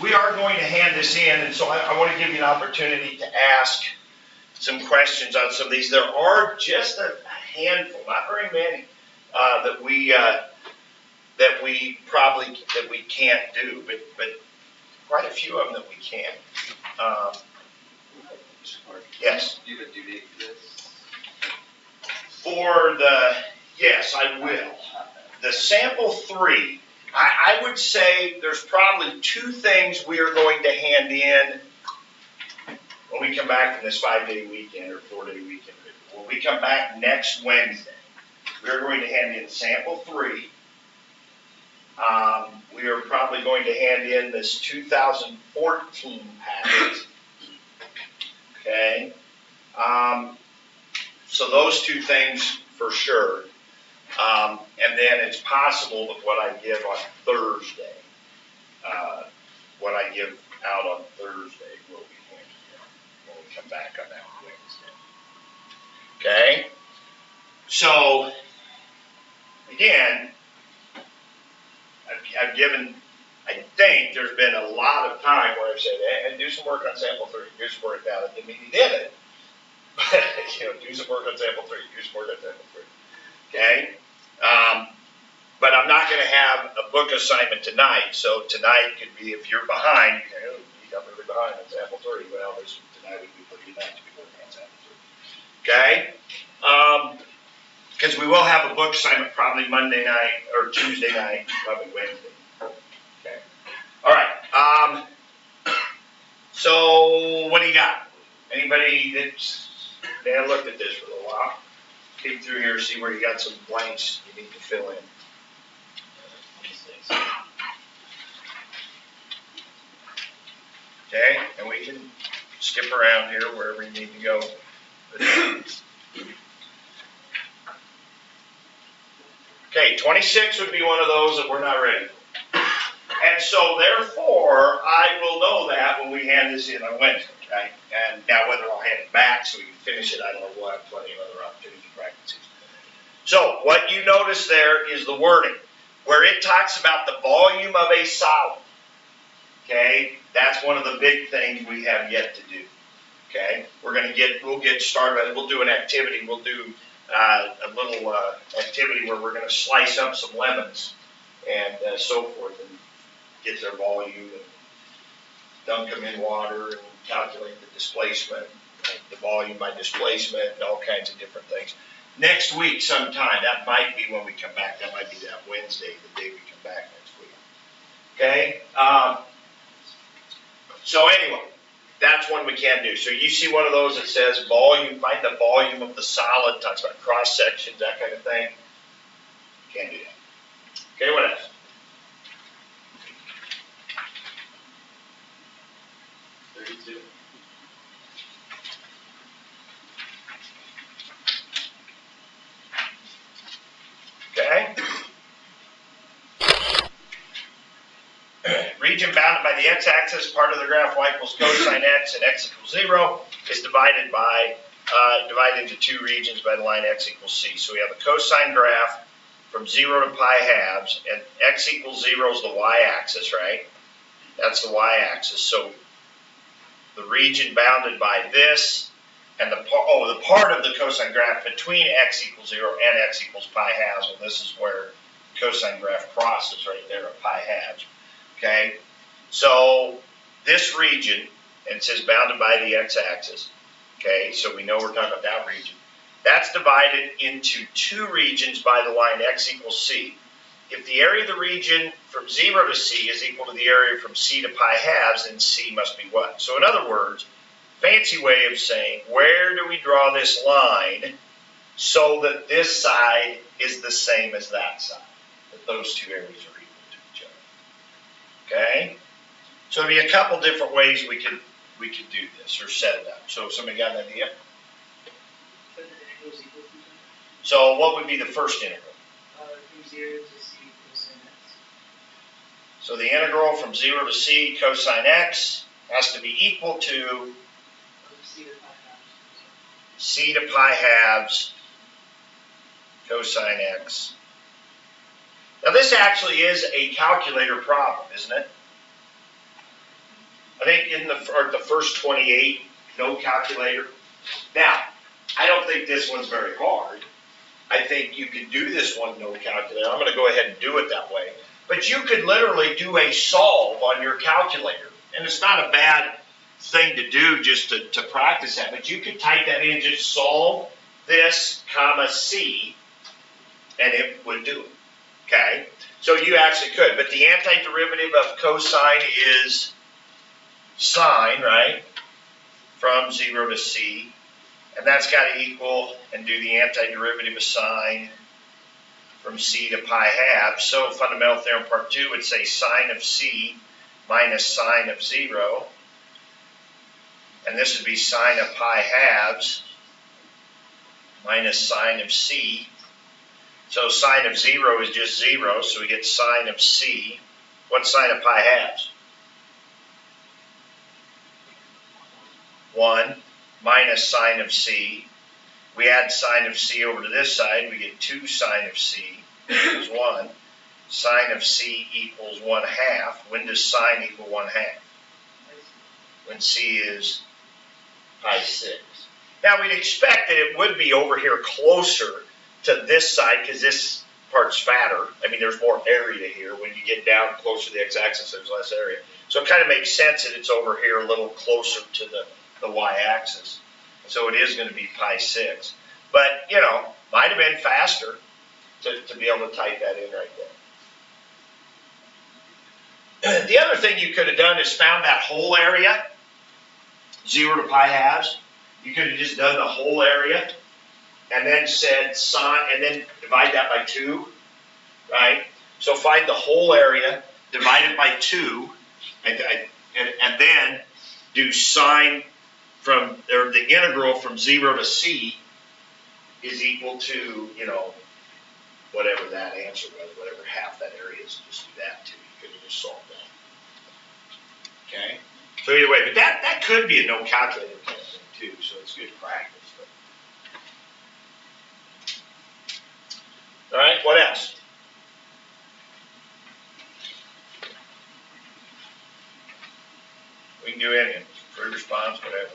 we are going to hand this in, and so I want to give you an opportunity to ask some questions on some of these. There are just a handful, not very many, that we can't do, but quite a few of them that we can. Yes. Do you have a due date for this? Yes, I will. The sample 3, I would say there's probably 2 things we are going to hand in when we come back from this 5-day weekend or 4-day weekend. When we come back next Wednesday, we're going to hand in sample 3. We are probably going to hand in this 2014 packet. Okay. So those 2 things for sure. And then it's possible that what I give on Thursday, what I give out on Thursday will be handed in when we come back on that Wednesday. Okay? So, again, I've given, I think there's been a lot of time where I've said, hey, do some work on sample 3, do some work now. That didn't mean he did it. But, do some work on sample 3, do some work on sample 3. Okay? But I'm not going to have a book assignment tonight, so tonight could be, if you're behind, you know, I'm really behind on sample 3. Well, tonight would be pretty nice to be working on sample 3. Okay? Because we will have a book assignment probably Monday night or Tuesday night, probably Wednesday. Okay? All right. So what do you got? Anybody that's looked at this for a little while? Keep through here, see where you got some blanks you need to fill in. Okay, and we can skip around here wherever you need to go. Okay, 26 would be one of those that we're not ready for. And so therefore, I will know that when we hand this in on Wednesday, right? And now whether I'll hand it back so we can finish it, I don't know. We'll have plenty of other opportunities to practice. So what you notice there is the wording, where it talks about the volume of a solid. Okay, that's one of the big things we have yet to do. Okay, we'll get started. We'll do an activity. We'll do a little activity where we're going to slice up some lemons and so forth, and get their volume and dunk them in water and calculate the displacement, the volume by displacement, and all kinds of different things. Next week sometime, that might be when we come back. That might be that Wednesday, the day we come back next week. Okay? So anyway, that's one we can do. So you see one of those that says volume, find the volume of the solid, talks about cross sections, that kind of thing. Can't do that. Okay, what else? 32. Okay. Region bounded by the x-axis, part of the graph y equals cosine x and x equals 0 is divided into 2 regions by the line x equals c. So we have a cosine graph from 0 to pi halves, and x equals 0 is the y-axis, right? That's the y-axis. So the region bounded by this and the part of the cosine graph between x equals 0 and x equals pi halves. Well, this is where the cosine graph crosses right there at pi halves. Okay, so this region, and it says bounded by the x-axis. Okay, so we know we're talking about that region. That's divided into 2 regions by the line x equals c. If the area of the region from 0 to c is equal to the area from c to pi halves, then c must be what? So in other words, fancy way of saying, where do we draw this line so that this side is the same as that side? That those 2 areas are equal to each other. Okay? So there'd be a couple different ways we could do this or set it up. So somebody got an idea? So what would be the first integral? From 0 to c cosine x. So the integral from 0 to c cosine x has to be equal to c to pi halves cosine x. Now this actually is a calculator problem, isn't it? think in the first 28, no calculator. Now, I don't think this one's very hard. I think you could do this one no calculator. I'm gonna go ahead and do it that way. But you could literally do a solve on your calculator. And it's not a bad thing to do just to practice that, but you could type that in, just solve this, comma, C, and it would do it, okay? So you actually could, but the antiderivative of cosine is sine, right? From 0 to C, and that's got to equal, and do the antiderivative of sine from C to pi halves. So fundamental theorem part 2 would say sine of C minus sine of 0, and this would be sine of pi halves minus sine of C. So sine of 0 is just 0, so we get sine of C. What's sine of pi halves? 1 minus sine of C. We add sine of C over to this side, we get 2 sine of C equals 1. Sine of C equals 1/2. When does sine equal 1/2? When C is pi 6. Now we'd expect that it would be over here closer to this side because this part's fatter. I mean, there's more area here. When you get down closer to the x-axis, there's less area. So it kind of makes sense that it's over here a little closer to the y-axis. So it is going to be pi 6. But, you know, might have been faster to be able to type that in right there. The other thing you could have done is found that whole area, 0 to pi halves. You could have just done the whole area and then said sine, and then divide that by 2, right? So find the whole area, divide it by 2, and then do sine from, or the integral from 0 to C is equal to, you know, whatever that answer was, whatever half that area is, just do that too. You could have just solved that. Okay? So either way, but that could be a no calculator kind of thing too, so it's good practice. But. All right, what else? We can do any, free response, whatever.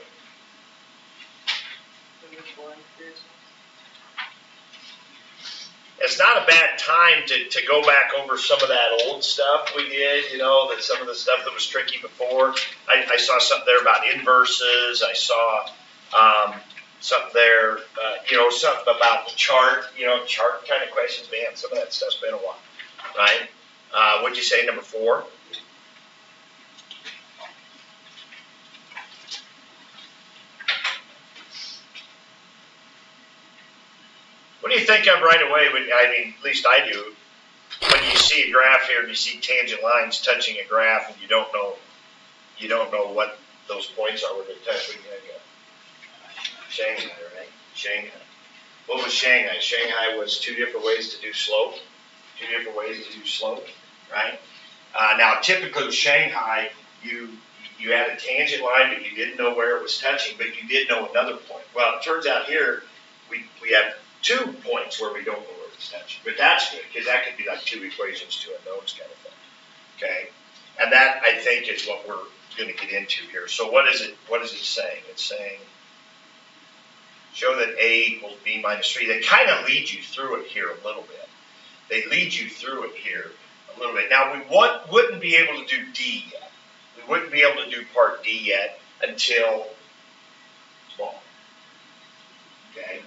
It's not a bad time to go back over some of that old stuff we did, you know, that some of the stuff that was tricky before. I saw something there about inverses. I saw something there, you know, something about the chart, you know, chart kind of questions. Man, some of that stuff's been a while, right? What'd you say, number 4? What do you think of right away when, I mean, at least I do, when you see a graph here and you see tangent lines touching a graph and you don't know what those points are where they touch? What do you think of? Shanghai, right? Shanghai. What was Shanghai? Shanghai was 2 different ways to do slope. 2 different ways to do slope, right? Now, typically with Shanghai, you had a tangent line, but you didn't know where it was touching, but you did know another point. Well, it turns out here, we have 2 points where we don't know where it's touching. But that's good, because that could be like 2 equations to unknowns kind of thing. Okay? And that, I think, is what we're going to get into here. So what is it saying? It's saying, show that A equals B minus 3. They kind of lead you through it here a little bit. They lead you through it here a little bit. Now, we wouldn't be able to do D yet. We wouldn't be able to do part D yet until tomorrow. Okay?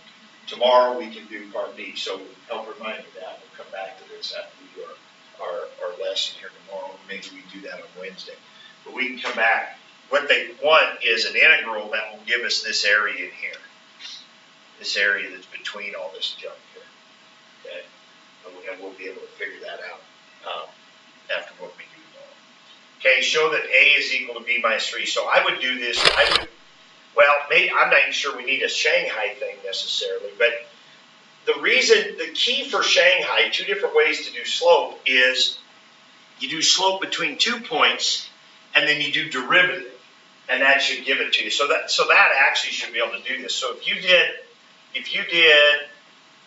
Tomorrow we can do part D, so help remind me that. We'll come back to this after we do our lesson here tomorrow. Maybe we can do that on Wednesday. But we can come back. What they want is an integral that will give us this area in here. This area that's between all this junk here. Okay? And we'll be able to figure that out after what we do tomorrow. Okay, show that A is equal to B minus 3. So I would do this, well, maybe, I'm not even sure we need a Shanghai thing necessarily, but the key for Shanghai, 2 different ways to do slope, is you do slope between 2 points, and then you do derivative, and that should give it to you. So that actually should be able to do this. So if you did,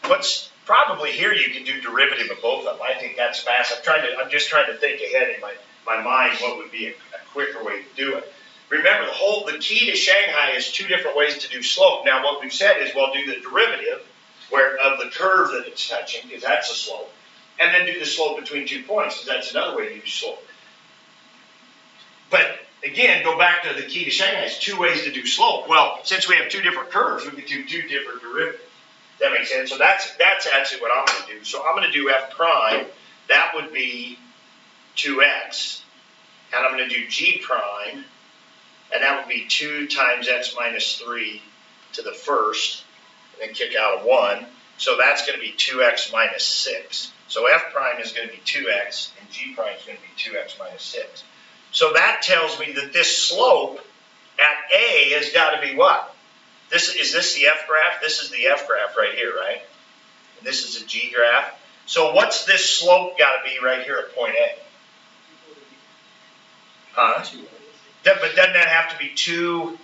what's probably here, you can do derivative of both of them. I think that's fast. I'm just trying to think ahead in my mind what would be a quicker way to do it. remember the key to Shanghai is two different ways to do slope. Now what we've said is, well, do the derivative of the curve that it's touching, because that's a slope, and then do the slope between 2 points, because that's another way to do slope. But again, go back to the key to Shanghai, it's two ways to do slope. Well, since we have two different curves, we can do two different derivatives. Does that make sense? So that's actually what I'm going to do. So I'm going to do f prime, that would be 2x, and I'm going to do g prime, and that would be 2 times x minus 3 to the first, and then kick out a 1. So that's going to be 2x minus 6. So f prime is going to be 2x, and g prime is going to be 2x minus 6. So that tells me that this slope at A has got to be what? Is this the f graph? This is the f graph right here, right? And this is a g graph. So what's this slope got to be right here at point A? Huh? But doesn't that have to be 2a?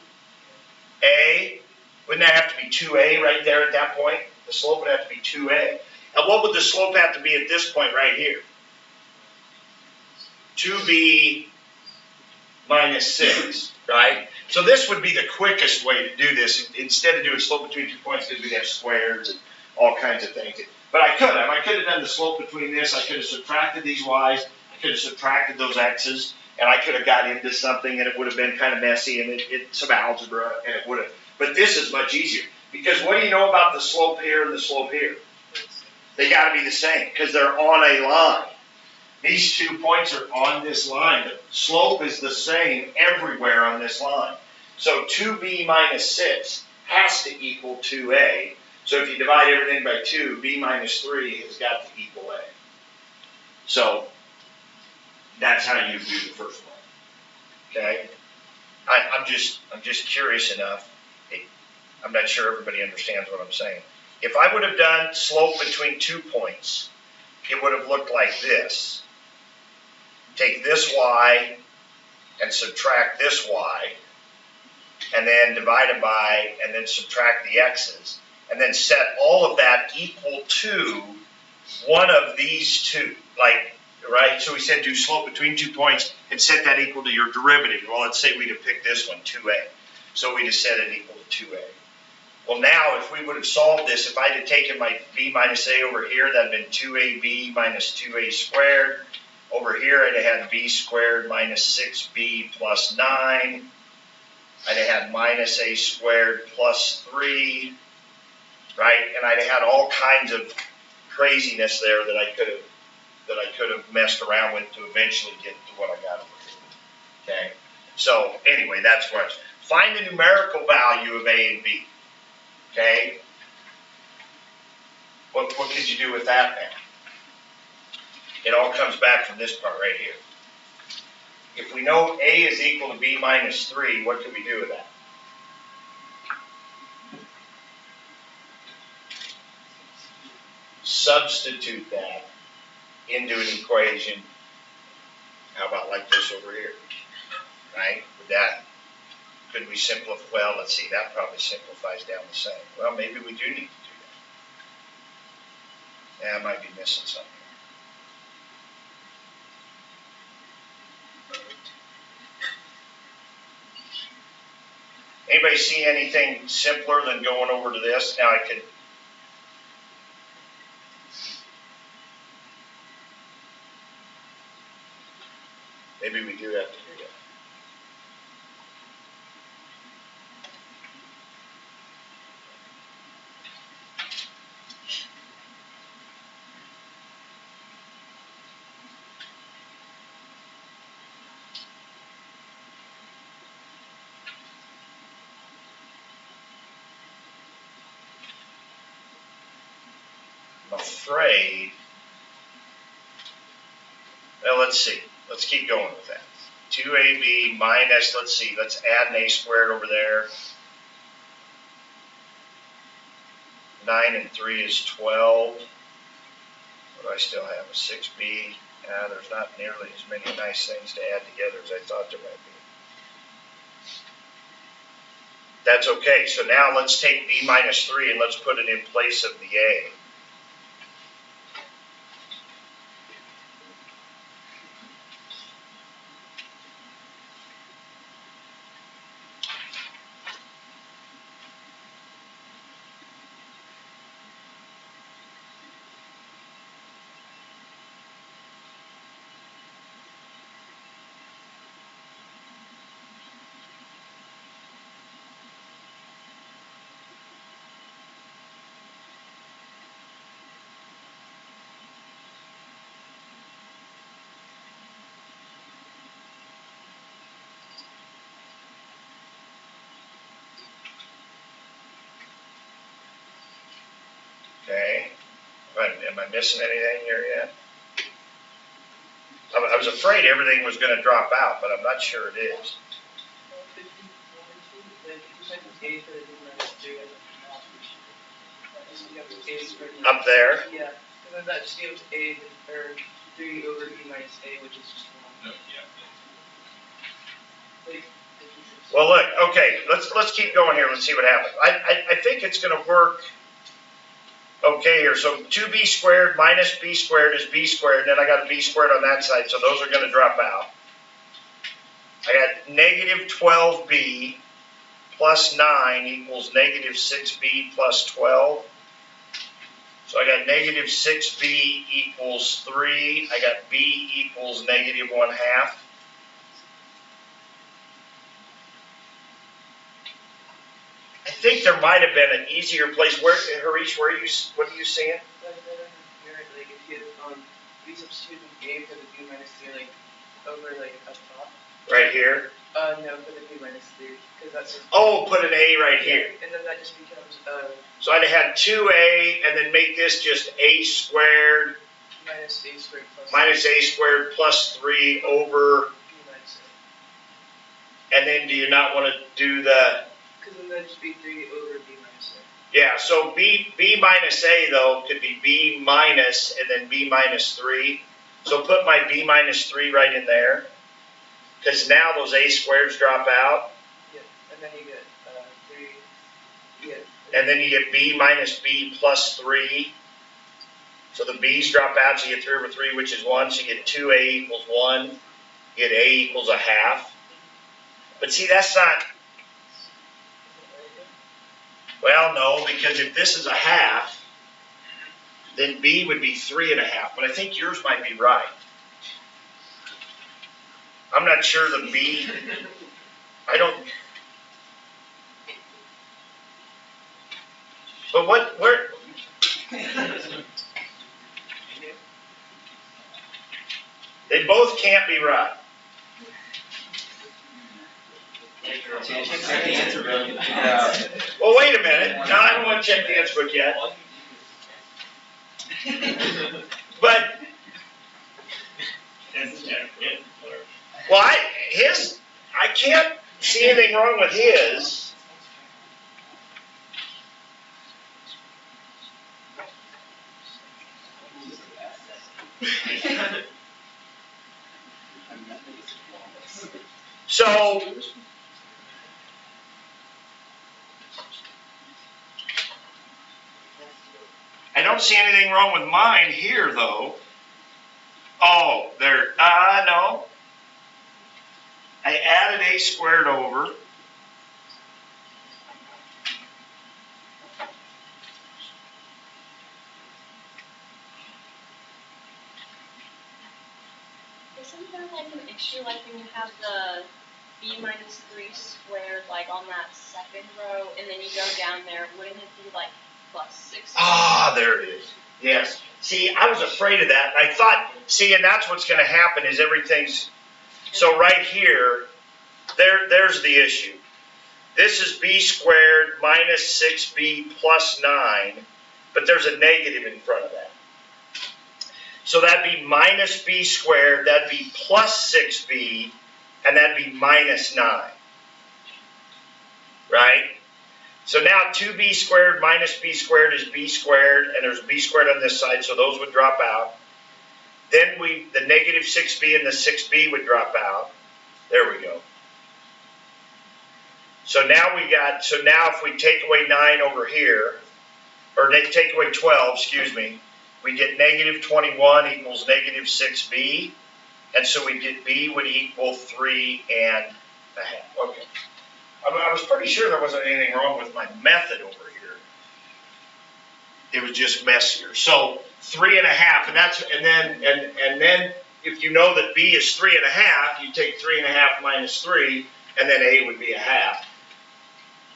Wouldn't that have to be 2a right there at that point? The slope would have to be 2a. And what would the slope have to be at this point right here? 2b minus 6, right? So this would be the quickest way to do this, instead of doing slope between 2 points, because we'd have squares and all kinds of things. But I could have done the slope between this. I could have subtracted these y's. I could have subtracted those x's. And I could have got into something, and it would have been kind of messy, and it's some algebra, and it would have. But this is much easier, because what do you know about the slope here and the slope here? They got to be the same, because they're on a line. These 2 points are on this line. The slope is the same everywhere on this line. So 2b minus 6 has to equal 2a. So if you divide everything by 2, b minus 3 has got to equal a. So that's how you do the first one. Okay? I'm just curious enough. I'm not sure everybody understands what I'm saying. If I would have done slope between 2 points, it would have looked like this. Take this y and subtract this y, and then divide it by, and then subtract the x's, and then set all of that equal to one of these two, right? So we said do slope between 2 points and set that equal to your derivative. Well, let's say we'd have picked this one, 2a. So we just set it equal to 2a. Well, now if we would have solved this, if I had taken my b minus a over here, that would have been 2ab minus 2a squared. Over here, I'd have had b squared minus 6b plus 9. I'd have had minus a squared plus 3, right? And I'd have had all kinds of craziness there that I could have messed around with to eventually get to what I got over here. Okay? So anyway, that's what. Find the numerical value of a and b. Okay? What could you do with that now? It all comes back from this part right here. If we know a is equal to b minus 3, what can we do with that? Substitute that into an equation. How about like this over here? Right? With that, could we simplify? Well, let's see, that probably simplifies down the same. Well, maybe we do need to do that. Yeah, I might be missing something. Anybody see anything simpler than going over to this? Now I could. Maybe we do have to do that. I'm afraid. Well, let's see. Let's keep going with that. 2ab minus, let's see, let's add an a squared over there. 9 and 3 is 12. What do I still have? A 6b. There's not nearly as many nice things to add together as I thought there might be. That's okay. So now let's take b minus 3 and let's put it in place of the a. Am I missing anything here yet? I was afraid everything was gonna drop out, but I'm not sure it is. 50% is A for the B minus 3 at the top. Just you have A squared. Up there? Yeah, and then that just gives A, or 3 over B minus A, which is just 1. Like, 56. Well, look, okay, let's keep going here. Let's see what happens. I think it's gonna work okay here. So 2b squared minus b squared is b squared, and then I got a b squared on that side, so those are gonna drop out. I got negative 12b plus 9 equals negative 6b plus 12. So I got negative 6b equals 3. I got b equals negative 1/2. I think there might have been an easier place. Where, Harish, what are you seeing? Like, if you we substitute A for the B minus 3, like, over, like, up top. Right here? No, for the B minus 3, because that's. Oh, put an A right here. And then that just becomes, So I'd have had 2a and then make this just a squared minus A squared plus. minus a squared plus 3 over, B minus and then do you not want to do the, Because then that'd just be 3 over B minus yeah, so b minus a though could be b minus and then b minus 3. So put my b minus 3 right in there, because now those a squareds drop out, Yeah, and then you get 3. Yeah. and then you get b minus b plus 3. So the b's drop out, so you get 3 over 3, which is 1, so you get 2a equals 1, you get a equals 1/2. But see, that's not, well, no, because if this is 1/2, then b would be 3.5, but I think yours might be right. I'm not sure the b, I don't, but where, they both can't be right. Check the answer book. Well, wait a minute, no, I don't want to check the answer book yet, but, well, I can't see anything wrong with his. So, I don't see anything wrong with mine here, though. Oh, there, no. I added a squared over. Isn't there like an issue, like when you have the b minus 3 squared, like on that second row, and then you go down there, wouldn't it be like plus 6? Ah, there it is. Yes. See, I was afraid of that. I thought, see, and that's what's going to happen is everything's, so right here, there's the issue. This is b squared minus 6b plus 9, but there's a negative in front of that. So that'd be minus b squared, that'd be plus 6b, and that'd be minus 9. Right? So now 2b squared minus b squared is b squared, and there's b squared on this side, so those would drop out. Then the negative 6b and the 6b would drop out. There we go. So now if we take away 9 over here, or take away 12, excuse me, we get negative 21 equals negative 6b, and so we get b would equal 3.5. Okay. I was pretty sure there wasn't anything wrong with my method over here. It was just messier. So 3.5, and then if you know that b is 3.5, you take 3.5 minus 3, and then a would be 1/2.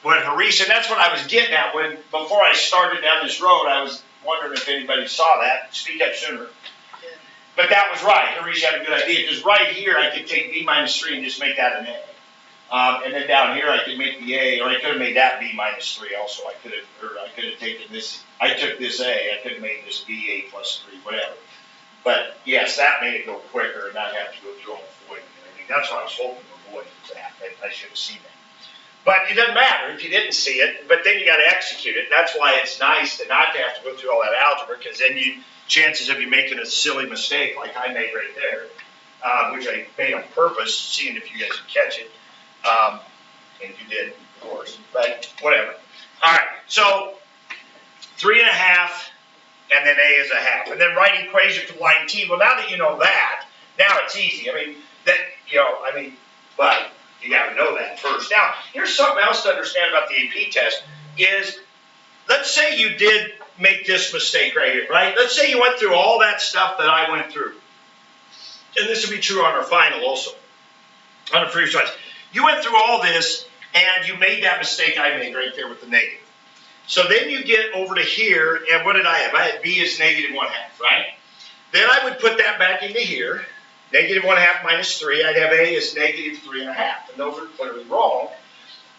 When Harish, and that's what I was getting at before I started down this road, I was wondering if anybody saw that. Speak up sooner. But that was right. Harish had a good idea, because right here I could take b minus 3 and just make that an a. And then down here, I could make the A, or I could have made that B minus 3 also. I could have taken this, I took this A, I could have made this B A plus 3, whatever. But yes, that made it go quicker and not have to go through all the voiding and everything. That's what I was hoping to avoid, that. I should have seen that. But it doesn't matter if you didn't see it, but then you got to execute it. That's why it's nice to not have to go through all that algebra, because then chances of you making a silly mistake like I made right there, which I made on purpose, seeing if you guys would catch it. And if you did, of course, but whatever. All right, so 3.5, and then A is a half. And then write equation for line T. Well, now that you know that, now it's easy. But you got to know that first. Now, here's something else to understand about the AP test is, let's say you did make this mistake right here, right? Let's say you went through all that stuff that I went through. And this would be true on our final also, on the previous slides. You went through all this, and you made that mistake I made right there with the negative. So then you get over to here, and what did I have? I had B is -1/2, right? Then I would put that back into here. -1/2 minus 3, I'd have A is -3.5, and those are clearly wrong.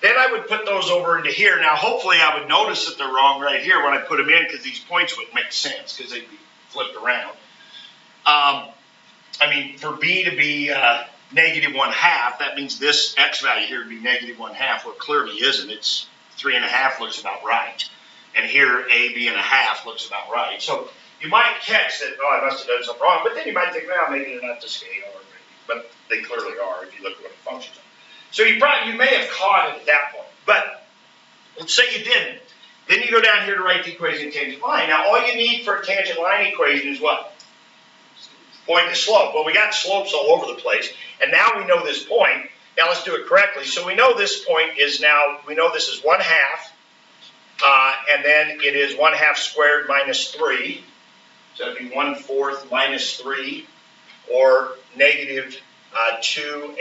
Then I would put those over into here. Now, hopefully I would notice that they're wrong right here when I put them in, because these points would make sense, because they'd be flipped around. For B to be -1/2, that means this X value here would be -1/2. Well, it clearly isn't. It's 3.5 looks about right. And here, A being 1/2 looks about right. So you might catch that, oh, I must have done something wrong. But then you might think, well, maybe they're not to scale, or maybe. But they clearly are if you look at what the functions are. So you may have caught it at that point. But let's say you didn't. Then you go down here to write the equation of tangent line. Now, all you need for a tangent line equation is what? Point to slope. Well, we got slopes all over the place. And now we know this point. Now let's do it correctly. So we know this point is now, we know this is 1/2. And then it is 1/2 squared minus 3. So that'd be 1/4 minus 3, or -2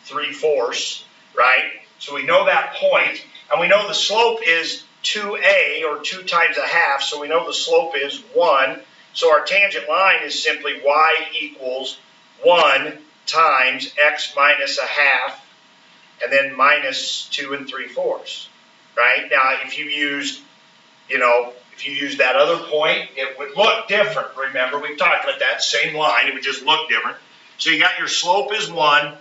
3/4, right? So we know that point, and we know the slope is 2a, or 2 times 1/2, so we know the slope is 1. So our tangent line is simply y equals 1 times x minus 1/2, and then minus 2 3/4, right? Now, if you used, that other point, it would look different. Remember, we talked about that same line, it would just look different. So you got your slope is 1,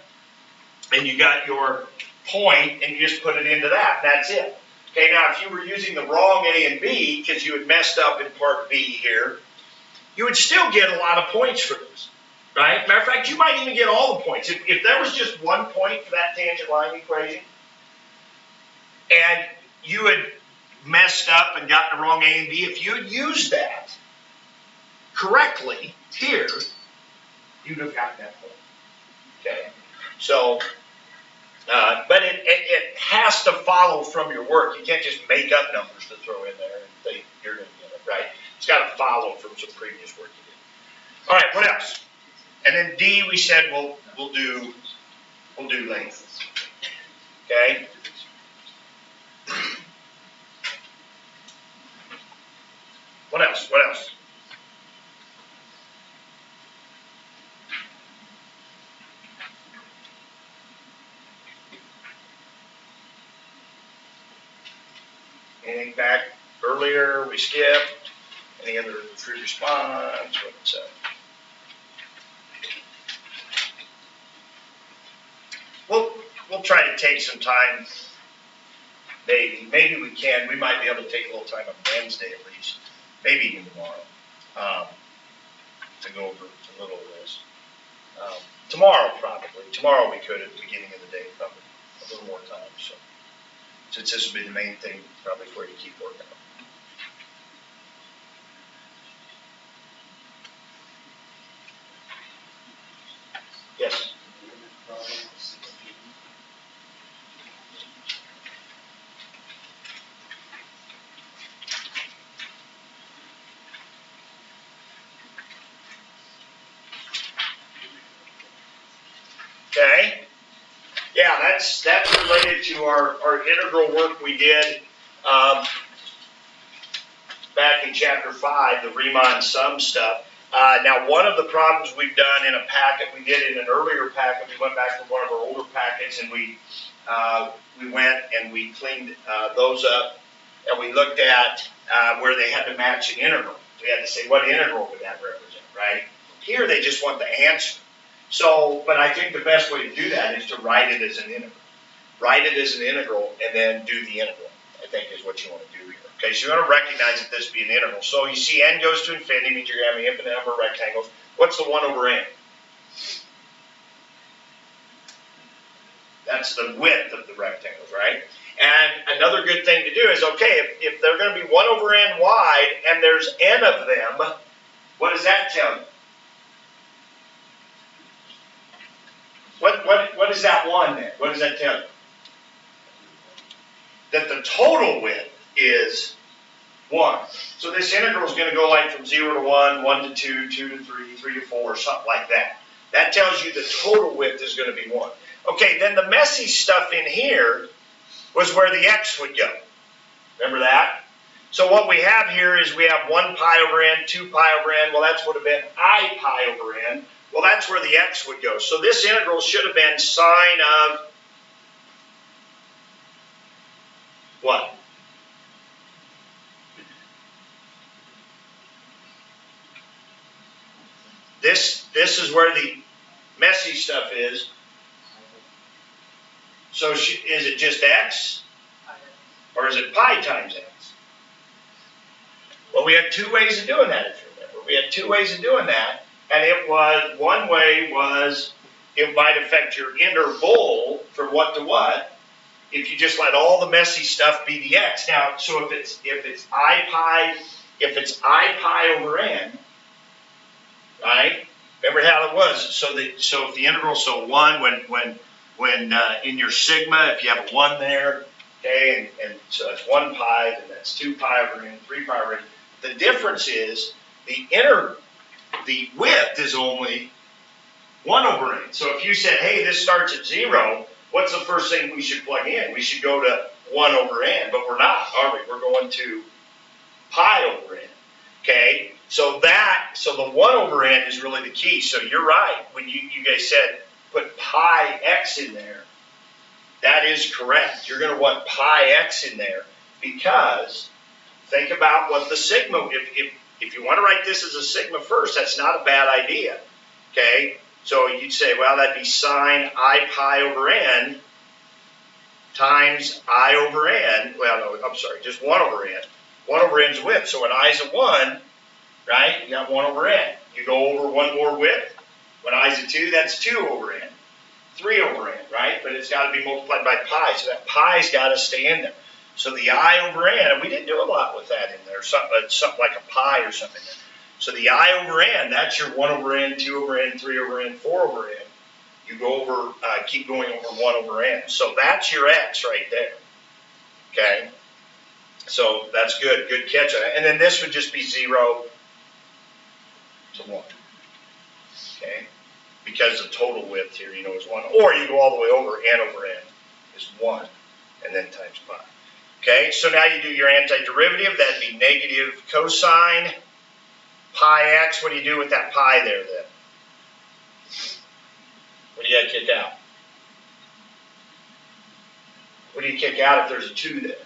and you got your point, and you just put it into that, and that's it. Okay, now if you were using the wrong A and B, because you had messed up in part B here, you would still get a lot of points for this, right? Matter of fact, you might even get all the points. If there was just 1 point for that tangent line equation, and you had messed up and gotten the wrong A and B, if you had used that correctly here, you'd have gotten that point. Okay, so, but it has to follow from your work. You can't just make up numbers to throw in there and think you're going to get it, right? It's got to follow from some previous work you did. All right, what else? And then D, we said we'll do length. Okay. What else? What else? Anything back earlier we skipped? Any other free response? What's up? We'll try to take some time. Maybe we can. We might be able to take a little time on Wednesday at least. Maybe even tomorrow, to go over a little of this. Tomorrow probably. Tomorrow we could at the beginning of the day, probably a little more time. So since this will be the main thing, probably for you to keep working on. Yes. Okay. Yeah, that's related to our integral work we did back in chapter 5, the Riemann sum stuff. Now, one of the problems we've done in a packet, we did in an earlier packet, we went back to one of our older packets and we went and we cleaned those up and we looked at where they had to match an integral. We had to say what integral would that represent, right? Here they just want the answer. So, but I think the best way to do that is to write it as an integral. Write it as an integral and then do the integral, I think is what you want to do here. Okay, so you want to recognize that this be an integral. So you see n goes to infinity, means you're going to have an infinite number of rectangles. What's the 1 over n? That's the width of the rectangles, right? And another good thing to do is, okay, if they're going to be 1 over n wide and there's n of them, what does that tell you? What is that 1 then? What does that tell you? That the total width is 1. So this integral is going to go like from 0 to 1, 1 to 2, 2 to 3, 3 to 4, something like that. That tells you the total width is going to be 1. Okay, then the messy stuff in here was where the x would go. Remember that? So what we have here is we have 1 pi over n, 2 pi over n. Well, that would have been I pi over n. Well, that's where the x would go. So this integral should have been sine of what? This is where the messy stuff is. So is it just x? Or is it pi times x? Well, we had 2 ways of doing that, if you remember. We had 2 ways of doing that. And it was, one way was, it might affect your interval from what to what, if you just let all the messy stuff be the x. Now, so if it's I pi over n, right? Remember how it was? So if the integral, so 1 when in your sigma, if you have a 1 there, okay, and so that's 1 pi, then that's 2 pi over n, 3 pi over n. The difference is the width is only 1 over n. So if you said, hey, this starts at 0, what's the first thing we should plug in? We should go to 1 over n, but we're not, are we? We're going to pi over n, okay? So the 1 over n is really the key. So you're right. When you guys said put pi x in there, that is correct. You're going to want pi x in there because think about what the sigma, if you want to write this as a sigma first, that's not a bad idea, okay? So you'd say, well, that'd be sine I pi over n times I over n. Well, no, I'm sorry, just 1 over n. 1 over n's width. So when i's a 1, right, you got 1 over n. You go over 1 more width. When i's a 2, that's 2 over n. 3 over n, right? But it's got to be multiplied by pi. So that pi's got to stay in there. So the I over n, and we didn't do a lot with that in there, something like a pi or something. So the I over n, that's your 1 over n, 2 over n, 3 over n, 4 over n. You go over, keep going over 1 over n. So that's your x right there, okay? So that's good, good catch on it. And then this would just be 0 to 1, okay? Because the total width here, you know, is 1. Or you go all the way over n is 1, and then times pi. Okay, so now you do your antiderivative. That'd be negative cosine pi x. What do you do with that pi there then? What do you got to kick out? What do you kick out if there's a 2 there?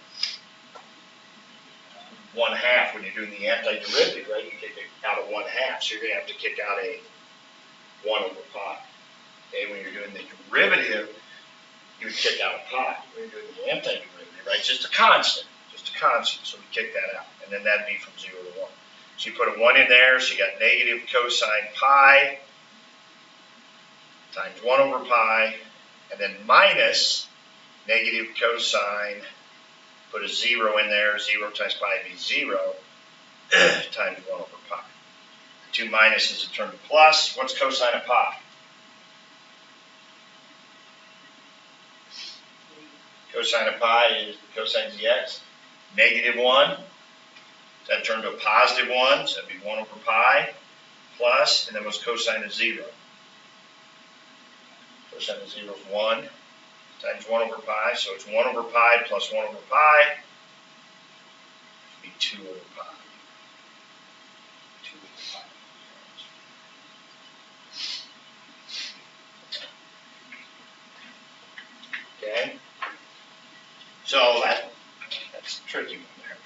1/2 when you're doing the antiderivative, right? You kick out a 1/2, so you're going to have to kick out a 1 over pi. Okay, when you're doing the derivative, you would kick out a pi. When you're doing the antiderivative, right? Just a constant, so we kick that out. And then that'd be from 0 to 1. So you put a 1 in there, so you got negative cosine pi times 1 over pi, and then minus negative cosine, put a 0 in there, 0 times pi would be 0, times 1 over pi. 2 minuses turn to plus. What's cosine of pi? Cosine of pi is the cosine of the x. Negative 1. That turned to a positive 1, so that'd be 1 over pi plus, and then what's cosine of 0? Cosine of 0 is 1 times 1 over pi, so it's 1 over pi plus 1 over pi. It would be 2 over pi. 2 over pi. So that's a tricky one there,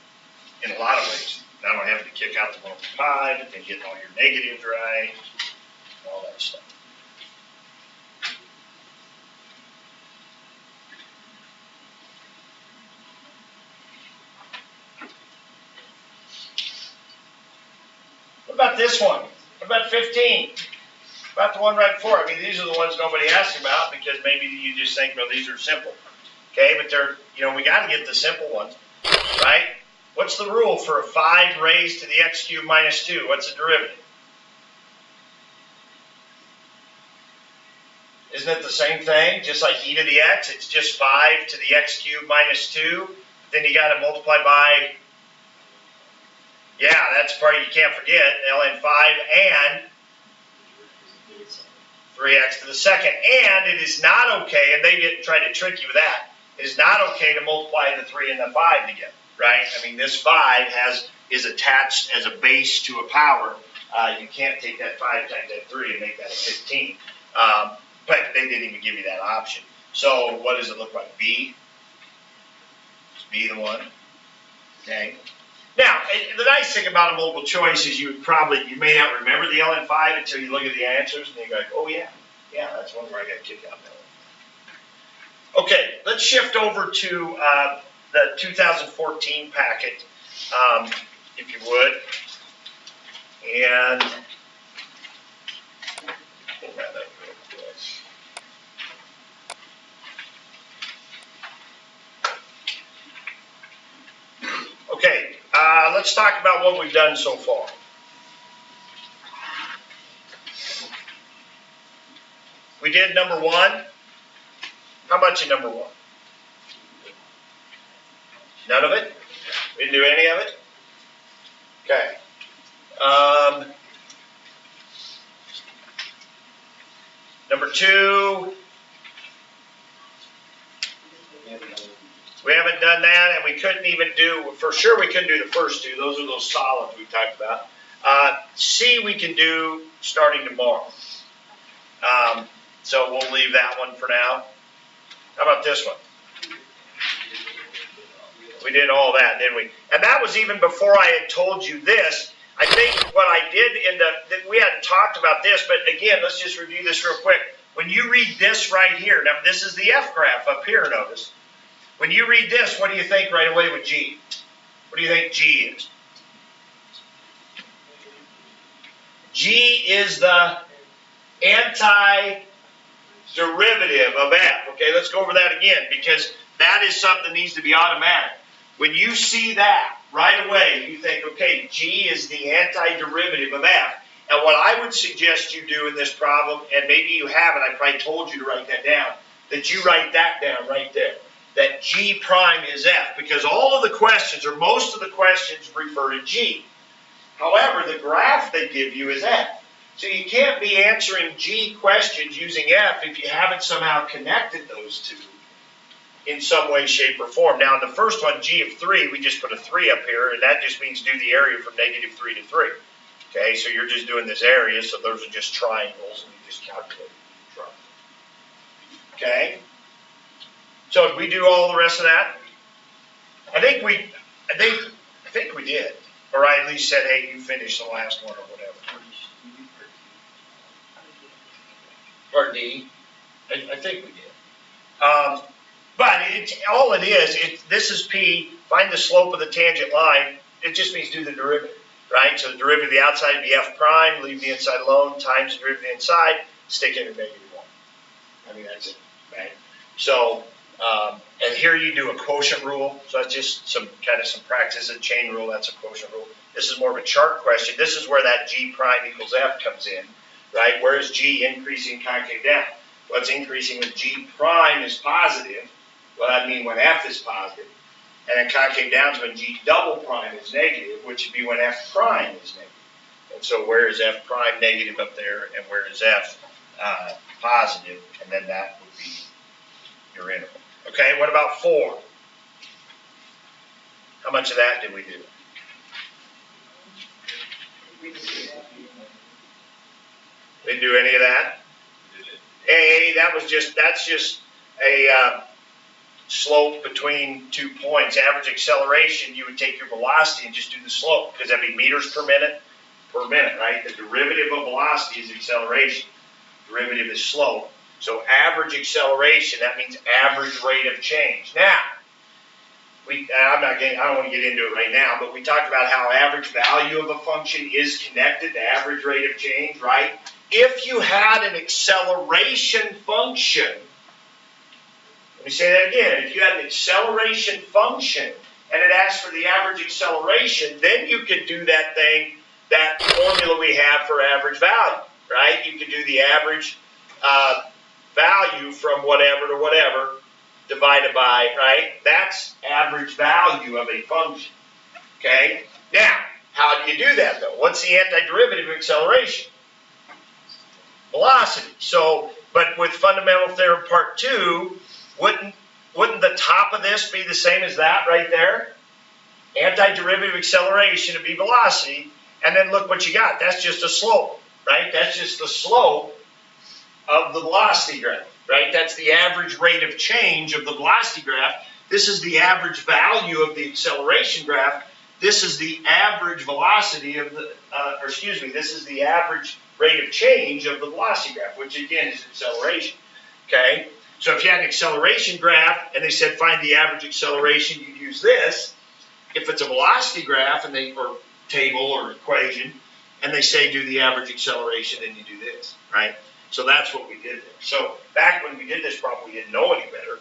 in a lot of ways. Not only having to kick out the multiple pi, but then getting all your negatives right, all that stuff. What about this one? What about 15? About the one right before. I mean, these are the ones nobody asks about because maybe you just think, well, these are simple. Okay, but they're, we got to get the simple ones, right? What's the rule for a 5 raised to the x cubed minus 2? What's the derivative? Isn't it the same thing? Just like e to the x, it's just 5 to the x cubed minus 2. Then you got to multiply by, yeah, that's the part you can't forget, ln 5 and 3x to the second. And it is not okay, and they didn't try to trick you with that, it is not okay to multiply the 3 and the 5 together, right? I mean, this 5 is attached as a base to a power. You can't take that 5 times that 3 and make that a 15. But they didn't even give you that option. So what does it look like? B? Is B the one? Okay. Now, the nice thing about a multiple choice is you may not remember the ln 5 until you look at the answers and you go, oh yeah, that's one where I got kicked out. Okay, let's shift over to the 2014 packet, if you would. And pull that up real quick. Okay, let's talk about what we've done so far. We did number 1. How much in number 1? None of it? We didn't do any of it? Okay. Number 2. We haven't done that, and we couldn't even do, for sure we couldn't do the first 2. Those are those solids we talked about. C we can do starting tomorrow. So we'll leave that one for now. How about this one? We did all that, didn't we? And that was even before I had told you this. I think what I did we hadn't talked about this, but again, let's just review this real quick. When you read this right here, now this is the F graph up here, notice. When you read this, what do you think right away with G? What do you think G is? G is the antiderivative of F. Okay, let's go over that again because that is something that needs to be automatic. When you see that right away, you think, okay, G is the antiderivative of F. And what I would suggest you do in this problem, and maybe you haven't, I probably told you to write that down, that you write that down right there. That G prime is F, because all of the questions, or most of the questions, refer to G. However, the graph they give you is F. So you can't be answering G questions using F if you haven't somehow connected those two in some way, shape, or form. Now, in the first one, G of 3, we just put a 3 up here, and that just means do the area from -3 to 3. Okay, so you're just doing this area, so those are just triangles, and you just calculate the triangle. Okay? So did we do all the rest of that? I think we did. Or I at least said, hey, you finished the last one or whatever. Part D. I think we did. But all it is, this is P, find the slope of the tangent line. It just means do the derivative, right? So the derivative of the outside would be F prime, leave the inside alone, times the derivative of the inside, stick in a -1. I mean, that's it, right? So, and here you do a quotient rule. So that's just some practice. A chain rule, that's a quotient rule. This is more of a chart question. This is where that G prime equals F comes in, right? Where is G increasing concave down? Well, it's increasing when G prime is positive. Well, that means when F is positive. And then concave down is when G double prime is negative, which would be when F prime is negative. And so where is F prime negative up there, and where is F positive? And then that would be your interval. Okay, what about 4? How much of that did we do? Didn't do any of that? Hey, that's just a slope between 2 points. Average acceleration, you would take your velocity and just do the slope, because that'd be meters per minute, right? The derivative of velocity is acceleration. Derivative is slope. So average acceleration, that means average rate of change. Now, I don't want to get into it right now, but we talked about how average value of a function is connected to average rate of change, right? If you had an acceleration function, let me say that again, if you had an acceleration function and it asked for the average acceleration, then you could do that thing, that formula we have for average value, right? You could do the average value from whatever to whatever divided by, right? That's average value of a function, okay? Now, how do you do that though? What's the antiderivative of acceleration? Velocity. So, but with fundamental theorem part 2, wouldn't the top of this be the same as that right there? Antiderivative of acceleration would be velocity, and then look what you got. That's just a slope, right? That's just the slope of the velocity graph, right? That's the average rate of change of the velocity graph. This is the average value of the acceleration graph. This is the average velocity of the, this is the average rate of change of the velocity graph, which again is acceleration, okay? So if you had an acceleration graph and they said find the average acceleration, you'd use this. If it's a velocity graph and or table or equation, and they say do the average acceleration, then you do this, right? So that's what we did there. So back when we did this problem, we didn't know any better,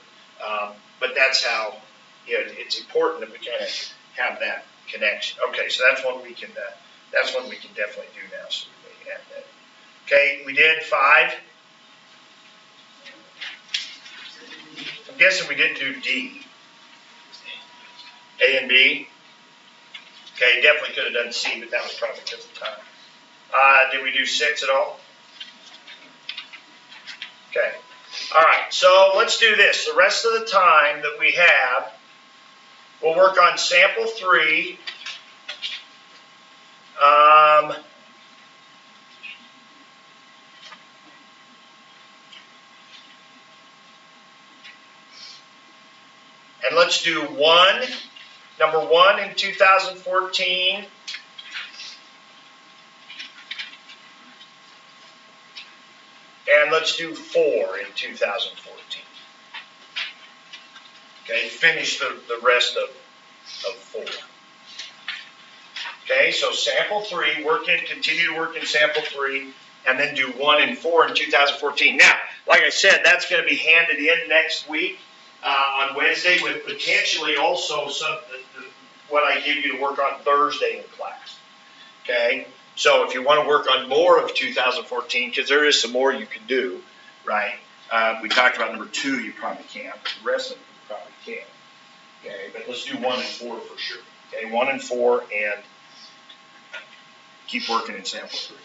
but that's how, it's important that we kind of have that connection. Okay, so that's one we can definitely do now. So we may have that. Okay, we did 5. I'm guessing we didn't do D. A and B. Okay, definitely could have done C, but that was probably because of time. Did we do 6 at all? Okay. All right, so let's do this. The rest of the time that we have, we'll work on sample 3. And let's do number 1 in 2014. And let's do 4 in 2014. Okay, finish the rest of 4. Okay, so sample 3, continue to work in sample 3, and then do 1 and 4 in 2014. Now, like I said, that's going to be handed in next week on Wednesday, with potentially also what I give you to work on Thursday in class. Okay, so if you want to work on more of 2014, because there is some more you can do, right? We talked about number 2, you probably can't, but the rest of them you probably can. Okay, but let's do 1 and 4 for sure. Okay, 1 and 4, and keep working in sample 3.